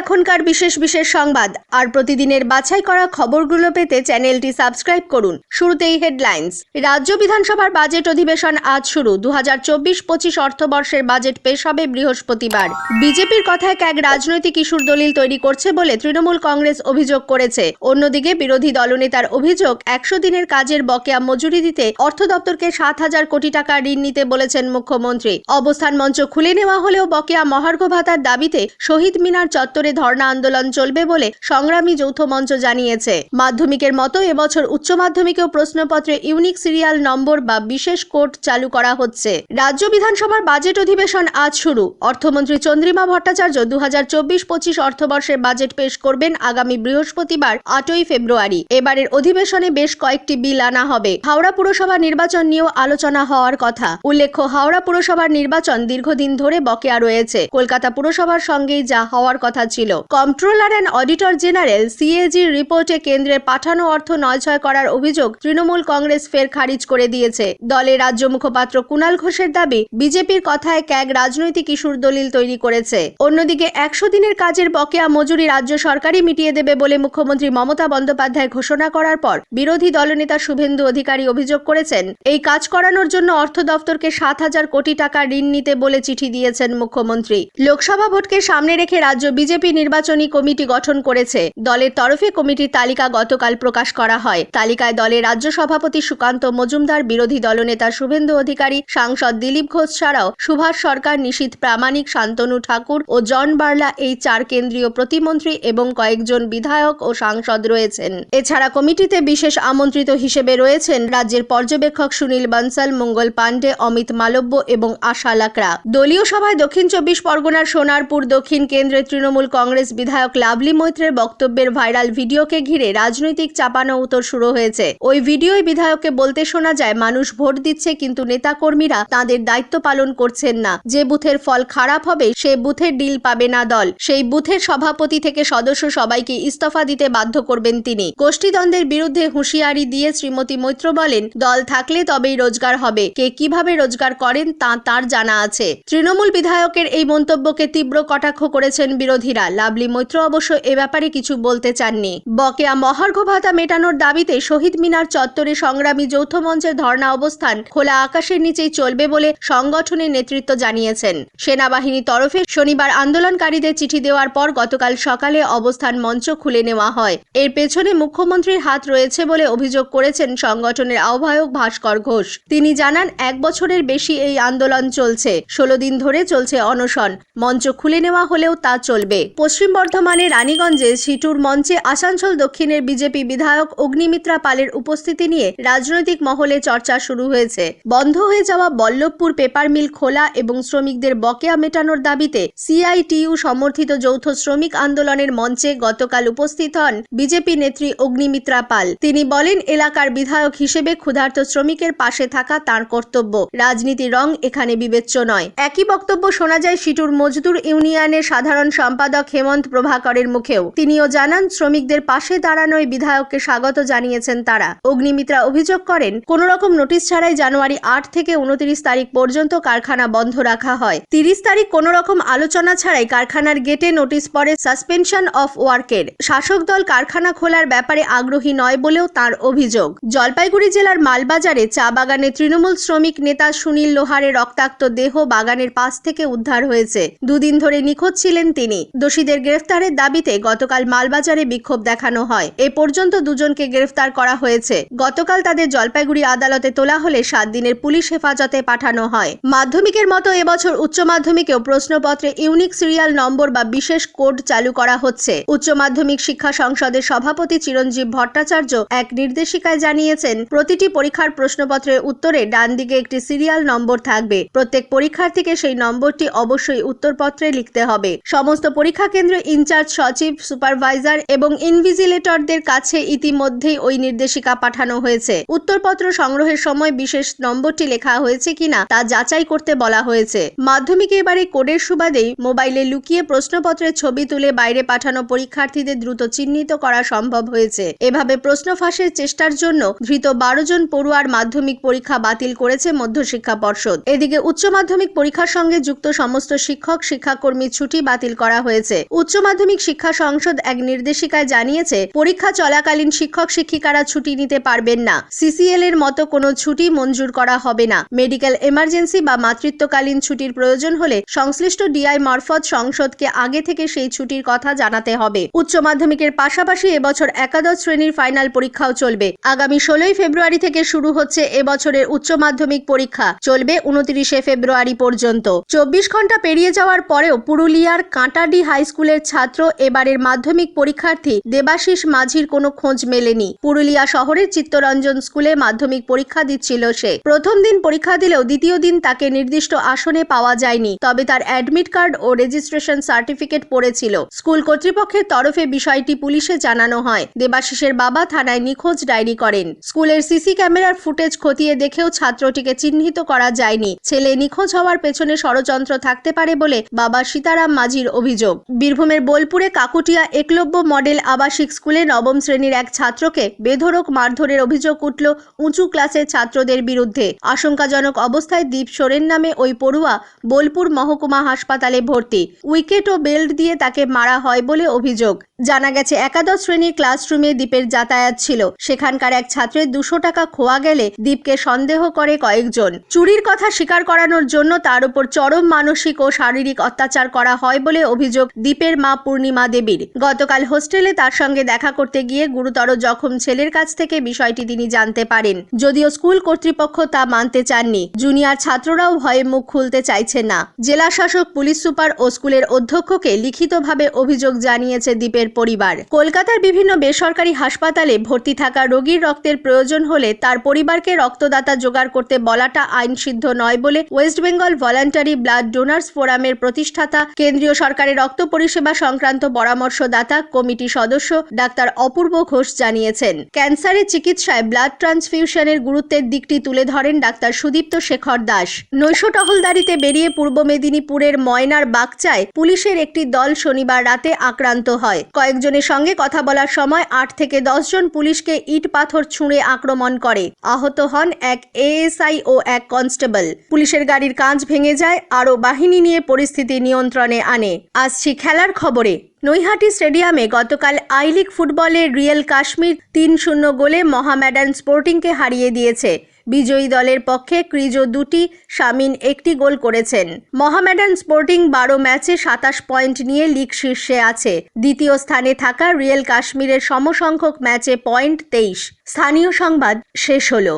এখনকার বিশেষ বিশেষ সংবাদ আর প্রতিদিনের বাছাই করা খবরগুলো পেতে চ্যানেলটি সাবস্ক্রাইব করুন। শুরুতেই হেডলাইন্স। রাজ্য বিধানসভার বাজেট অধিবেশন আজ শুরু। 2024-25 অর্থবর্ষের বাজেট পেশ হবে বৃহস্পতিবার। বিজেপির কথায় এক রাজনৈতিক ইস্যুর দলিল তৈরি করছে বলে তৃণমূল কংগ্রেস অভিযোগ করেছে। অন্যদিকে বিরোধী দলনেতার অভিযোগ 100 দিনের কাজের বকেয়া মজুরি দিতে অর্থ দপ্তরকে 7,000 কোটি টাকা ঋণ নিতে বলেছেন মুখ্যমন্ত্রী। অবস্থান মঞ্চ খুলে নেওয়া হলেও বকেয়া মহার্ঘ ভাতার দাবিতে শহীদ মিনার চত্বরে ধর্ণা আন্দোলন চলবে বলে সংগ্রামী যৌথ মঞ্চ জানিয়েছে। মাধ্যমিকের মতো এবছর উচ্চ মাধ্যমিকেও প্রশ্নপত্রে ইউনিক সিরিয়াল নম্বর বা বিশেষ কোড চালু করা হচ্ছে। রাজ্য বিধানসভার বাজেট অধিবেশন আজ শুরু। অর্থমন্ত্রী চন্দ্রিমা ভট্টাচার্য 2024-25 অর্থবর্ষের বাজেট পেশ করবেন আগামী বৃহস্পতিবার 8ই ফেব্রুয়ারি। এবারের অধিবেশনে বেশ কয়েকটি বিল আনা হবে। হাওড়া পুরসভা নির্বাচন নিয়েও আলোচনা হওয়ার কথা। উল্লেখ্য, হাওড়া পুরসভার নির্বাচন দীর্ঘদিন ধরে বকেয়া রয়েছে। কলকাতা পুরসভার সঙ্গেই যা হওয়ার কথা ছিল। কম্পট্রোলার অ্যান্ড অডিটর জেনারেল সিএজির রিপোর্টে কেন্দ্রের পাঠানো অর্থ নয়ছয় করার অভিযোগ তৃণমূল কংগ্রেস ফের খারিজ করে দিয়েছে। দলের রাজ্য মুখপাত্র কুণাল ঘোষের দাবি, বিজেপির কথায় ক্যাগ রাজনৈতিক ইস্যুর দলিল তৈরি করেছে। অন্যদিকে 100 দিনের কাজের বকেয়া মজুরি রাজ্য সরকারই মিটিয়ে দেবে বলে মুখ্যমন্ত্রী মমতা বন্দ্যোপাধ্যায় ঘোষণা করার পর বিরোধী দলনেতা শুভেন্দু অধিকারী অভিযোগ করেছেন, এই কাজ করানোর জন্য অর্থ দপ্তরকে 7,000 কোটি টাকা ঋণ নিতে বলে চিঠি দিয়েছেন মুখ্যমন্ত্রী। লোকসভা ভোটকে সামনে রেখে রাজ্য বিজেপি নির্বাচনী কমিটি গঠন করেছে। দলের তরফে কমিটির তালিকা গতকাল প্রকাশ করা হয়। তালিকায় দলের রাজ্য সভাপতি সুকান্ত মজুমদার, বিরোধী দলনেতা শুভেন্দু অধিকারী, সাংসদ দিলীপ ঘোষ ছাড়াও সুভাষ সরকার, নিশীথ প্রামাণিক, শান্তনু ঠাকুর ও জন বার্লা, এই 4 কেন্দ্রীয় প্রতিমন্ত্রী এবং কয়েকজন বিধায়ক ও সাংসদ রয়েছেন। এছাড়া কমিটিতে বিশেষ আমন্ত্রিত হিসেবে রয়েছেন রাজ্যের পর্যবেক্ষক সুনীল বনসাল, মঙ্গল পাণ্ডে, অমিত মালব্য এবং আশা লাকড়া। দলীয় সভায় দক্ষিণ 24 পরগনার সোনারপুর দক্ষিণ কেন্দ্রের তৃণমূল কংগ্রেস বিধায়ক লাভলি মৈত্রের বক্তব্যের ভাইরাল ভিডিওকে ঘিরে রাজনৈতিক চাপানো উত্তর শুরু হয়েছে। ওই ভিডিওয় বিধায়ককে বলতে শোনা যায়, মানুষ ভোট দিচ্ছে কিন্তু নেতাকর্মীরা তাদের দায়িত্ব পালন করছেন না। যে বুথের ফল খারাপ হবে সে বুথের ডিল পাবে না দল। সেই বুথের সভাপতি থেকে সদস্য সবাইকে ইস্তফা দিতে বাধ্য করবেন তিনি। গোষ্ঠীদ্বন্দ্বের বিরুদ্ধে হুঁশিয়ারি দিয়ে শ্রীমতী মৈত্র বলেন, দল থাকলে তবেই রোজগার হবে। কে কিভাবে রোজগার করেন তা তার জানা আছে। তৃণমূল বিধায়কের এই মন্তব্যকে তীব্র কটাক্ষ করেছেন বিরোধীরা। লাভলি মৈত্র অবশ্য এ ব্যাপারে কিছু বলতে চাননি। বকেয়া মহার্ঘ ভাতা মেটানোর দাবিতে শহীদ মিনার চত্বরে সংগ্রামী যৌথ মঞ্চের ধর্ণা অবস্থান খোলা আকাশের নিচেই চলবে বলে সংগঠনের নেতৃত্ব জানিয়েছেন। সেনাবাহিনীর তরফে শনিবার আন্দোলনকারীদের চিঠি দেওয়ার পর গতকাল সকালে অবস্থান মঞ্চ খুলে নেওয়া হয়। এর পেছনে মুখ্যমন্ত্রীর হাত রয়েছে বলে অভিযোগ করেছেন সংগঠনের আহ্বায়ক ভাস্কর ঘোষ। তিনি জানান, 1 বছরের বেশি এই আন্দোলন চলছে। 16 দিন ধরে চলছে অনশন। মঞ্চ খুলে নেওয়া হলেও তা চলবে। পশ্চিম বর্ধমানের রানীগঞ্জে সিটুর মঞ্চে আসানসোল দক্ষিণের বিজেপি বিধায়ক অগ্নিমিত্রা পালের উপস্থিতি নিয়ে রাজনৈতিক মহলে চর্চা শুরু হয়েছে। বন্ধ হয়ে যাওয়া বল্লভপুর পেপার মিল খোলা এবং শ্রমিকদের বকেয়া মেটানোর দাবিতে সিআইটিইউ সমর্থিত যৌথ শ্রমিক আন্দোলনের মঞ্চে গতকাল উপস্থিত হন বিজেপি নেত্রী অগ্নিমিত্রা পাল। তিনি বলেন, এলাকার বিধায়ক হিসেবে ক্ষুধার্ত শ্রমিকের পাশে থাকা তার কর্তব্য। রাজনীতির রং এখানে বিবেচ্য নয়। একই বক্তব্য শোনা যায় সিটুর মজদুর ইউনিয়নের সাধারণ সম্পাদক হেমন্ত প্রভাকরের মুখেও। তিনিও জানান, শ্রমিকদের পাশে দাঁড়ানোয় বিধায়ককে স্বাগত জানিয়েছেন তারা। অগ্নিমিত্রা অভিযোগ করেন, কোন রকম নোটিশ ছাড়াই জানুয়ারি 8 থেকে 29 তারিখ পর্যন্ত কারখানা বন্ধ রাখা হয়। 30 তারিখ কোন রকম আলোচনা ছাড়াই কারখানার গেটে নোটিশ পড়ে সাসপেনশন অফ ওয়ার্কের। শাসক দল কারখানা খোলার ব্যাপারে আগ্রহী নয় বলেও তার অভিযোগ। জলপাইগুড়ি জেলার মালবাজারে চা বাগানে তৃণমূল শ্রমিক নেতা সুনীল লোহারের রক্তাক্ত দেহ বাগানের পাশ থেকে উদ্ধার হয়েছে। 2 দিন ধরে নিখোঁজ ছিলেন তিনি। দোষীদের গ্রেফতারের দাবিতে গতকাল মালবাজারে বিক্ষোভ দেখানো হয়। এ পর্যন্ত 2 জনকে গ্রেফতার করা হয়েছে। গতকাল তাদের জলপাইগুড়ি আদালতে তোলা হলে 7 দিনের পুলিশ হেফাজতে পাঠানো হয়। মাধ্যমিকের মতো এবছর উচ্চ মাধ্যমিকেও প্রশ্নপত্রে ইউনিক সিরিয়াল নম্বর বা বিশেষ কোড চালু করা হচ্ছে। উচ্চ মাধ্যমিক শিক্ষা সংসদের সভাপতি চিরঞ্জীব ভট্টাচার্য এক নির্দেশিকায় জানিয়েছেন, প্রতিটি পরীক্ষার প্রশ্নপত্রের উত্তরে ডান দিকে একটি সিরিয়াল নম্বর থাকবে। প্রত্যেক পরীক্ষার্থীকে সেই নম্বরটি অবশ্যই উত্তরপত্রে লিখতে হবে। সমস্ত পরীক্ষা কেন্দ্রে ইনচার্জ সচিব, সুপারভাইজার এবং ইনভিজিলেটরদের কাছে ইতিমধ্যেই ওই নির্দেশিকা পাঠানো হয়েছে। উত্তরপত্র সংগ্রহের সময় বিশেষ নম্বরটি লেখা হয়েছে কিনা তা যাচাই করতে বলা হয়েছে। মাধ্যমিকে এবারে কোডের সুবাদেই মোবাইলে লুকিয়ে প্রশ্নপত্রের ছবি তুলে বাইরে পাঠানো পরীক্ষার্থীদের দ্রুত চিহ্নিত করা সম্ভব হয়েছে। এভাবে প্রশ্ন ফাঁসের চেষ্টার জন্য ধৃত 12 জন পড়ুয়ার মাধ্যমিক পরীক্ষা বাতিল করেছে মধ্যশিক্ষা পর্ষদ। এদিকে উচ্চ মাধ্যমিক পরীক্ষার সঙ্গে যুক্ত সমস্ত শিক্ষক শিক্ষাকর্মীর ছুটি বাতিল করা হয়েছে। হয়েছে। উচ্চ মাধ্যমিক শিক্ষা সংসদ এক নির্দেশিকায় জানিয়েছে, পরীক্ষা চলাকালীন শিক্ষক শিক্ষিকারা ছুটি নিতে পারবেন না। সিসিএল এর মতো কোনো ছুটি মঞ্জুর করা হবে না। মেডিকেল এমার্জেন্সি বা মাতৃত্বকালীন ছুটির প্রয়োজন হলে সংশ্লিষ্ট ডিআই মারফত সংসদকে আগে থেকে সেই ছুটির কথা জানাতে হবে। উচ্চ মাধ্যমিকের পাশাপাশি এবছর একাদশ শ্রেণীর ফাইনাল পরীক্ষাও চলবে। আগামী 16 ফেব্রুয়ারি থেকে শুরু হচ্ছে এবছরের উচ্চ মাধ্যমিক পরীক্ষা, চলবে 29 ফেব্রুয়ারি পর্যন্ত। 24 ঘন্টা পেরিয়ে যাওয়ার পরেও পুরুলিয়ার কাঁটাডি হাই স্কুলের ছাত্র এবারের মাধ্যমিক পরীক্ষার্থী দেবাশিস মাঝির কোনো খোঁজ মেলেনি। পুরুলিয়া শহরের চিত্তরঞ্জন স্কুলে মাধ্যমিক পরীক্ষা দিচ্ছিল সে। প্রথম দিন পরীক্ষা দিলেও দ্বিতীয় দিন তাকে নির্দিষ্ট আসনে পাওয়া যায়নি, তবে তার অ্যাডমিট কার্ড ও রেজিস্ট্রেশন সার্টিফিকেট পড়েছিল। স্কুল কর্তৃপক্ষের তরফে বিষয়টি পুলিশে জানানো হয়। দেবাশিসের বাবা থানায় নিখোঁজ ডায়েরি করেন। স্কুলের সিসি ক্যামেরার ফুটেজ খতিয়ে দেখেও ছাত্রটিকে চিহ্নিত করা যায়নি। ছেলে নিখোঁজ হওয়ার পেছনে ষড়যন্ত্র থাকতে পারে বলে বাবা সীতারাম মাঝির অভিযোগ। বীরভূমের বোলপুরে কাকুটিয়া একলব্য মডেল আবাসিক স্কুলে নবম শ্রেণীর এক ছাত্রকে বেধড়ক মারধরের অভিযোগ উঠল উঁচু ক্লাসের ছাত্রদের বিরুদ্ধে। আশঙ্কাজনক অবস্থায় দীপ সোরেন নামে ওই পড়ুয়া বোলপুর মহকুমা হাসপাতালে ভর্তি। উইকেট ও বেল্ট দিয়ে তাকে মারা হয় বলে অভিযোগ। জানা গেছে, একাদশ শ্রেণীর ক্লাসরুমে দীপের যাতায়াত ছিল। সেখানকার এক ছাত্রের 200 টাকা খোয়া গেলে দীপকে সন্দেহ করে কয়েকজন। চুরির কথা স্বীকার করানোর জন্য তার উপর চরম মানসিক ও শারীরিক অত্যাচার করা হয় বলে অভিযোগ দীপের মা পূর্ণিমা দেবীর। গতকাল হোস্টেলে তার সঙ্গে দেখা করতে গিয়ে গুরুতর জখম ছেলের কাছ থেকে বিষয়টি তিনি জানতে পারেন। যদিও স্কুল কর্তৃপক্ষ তা মানতে চাননি। জুনিয়র ছাত্ররাও ভয়ে মুখ খুলতে চাইছে না। জেলা শাসক, পুলিশ সুপার ও স্কুলের অধ্যক্ষকে লিখিতভাবে অভিযোগ জানিয়েছে দীপের পরিবার। কলকাতার বিভিন্ন বেসরকারি হাসপাতালে ভর্তি থাকা রোগীর রক্তের প্রয়োজন হলে তার পরিবারকে রক্তদাতা জোগাড় করতে বলাটা আইনসিদ্ধ নয় বলে West Bengal voluntary blood donors ফোরামের প্রতিষ্ঠাতা, কেন্দ্রীয় সরকারের রক্ত পরিষেবা সংক্রান্ত পরামর্শদাতা কমিটি সদস্য ডাক্তার অপূর্ব ঘোষ জানিয়েছেন। ক্যান্সারের চিকিৎসায় ব্লাড ট্রান্সফিউশনের গুরুত্বের দিকটি তুলে ধরেন ডাক্তার সুদীপ্ত শেখর দাস। নৈশ টহলদারিতে বেরিয়ে পূর্ব মেদিনীপুরের ময়নার বাগচায় পুলিশের একটি দল শনিবার রাতে আক্রান্ত হয়। কয়েকজনের সঙ্গে কথা বলার সময় 8 থেকে 10 জন পুলিশকে ইট পাথর ছুঁড়ে আক্রমণ করে। আহত হন এক এএসআই ও এক কনস্টেবল। পুলিশের গাড়ির কাঁচ ভেঙে যায়, আরও বাহিনী নিয়ে পরিস্থিতি নিয়ন্ত্রণে আনে। আসছি খেলার খবরে। নৈহাটি স্টেডিয়ামে গতকাল আই লিগ ফুটবলে রিয়েল কাশ্মীর 3-0 গোলে মহামেডান স্পোর্টিংকে হারিয়ে দিয়েছে। বিজয়ী দলের পক্ষে ক্রিজো 2টি, শামিন 1টি গোল করেছেন। মহামেডান স্পোর্টিং 12 ম্যাচে 27 পয়েন্ট নিয়ে লিগ শীর্ষে আছে। দ্বিতীয় স্থানে থাকা রিয়েল কাশ্মীরের সমসংখ্যক ম্যাচে পয়েন্ট 23। স্থানীয় সংবাদ শেষ হলো।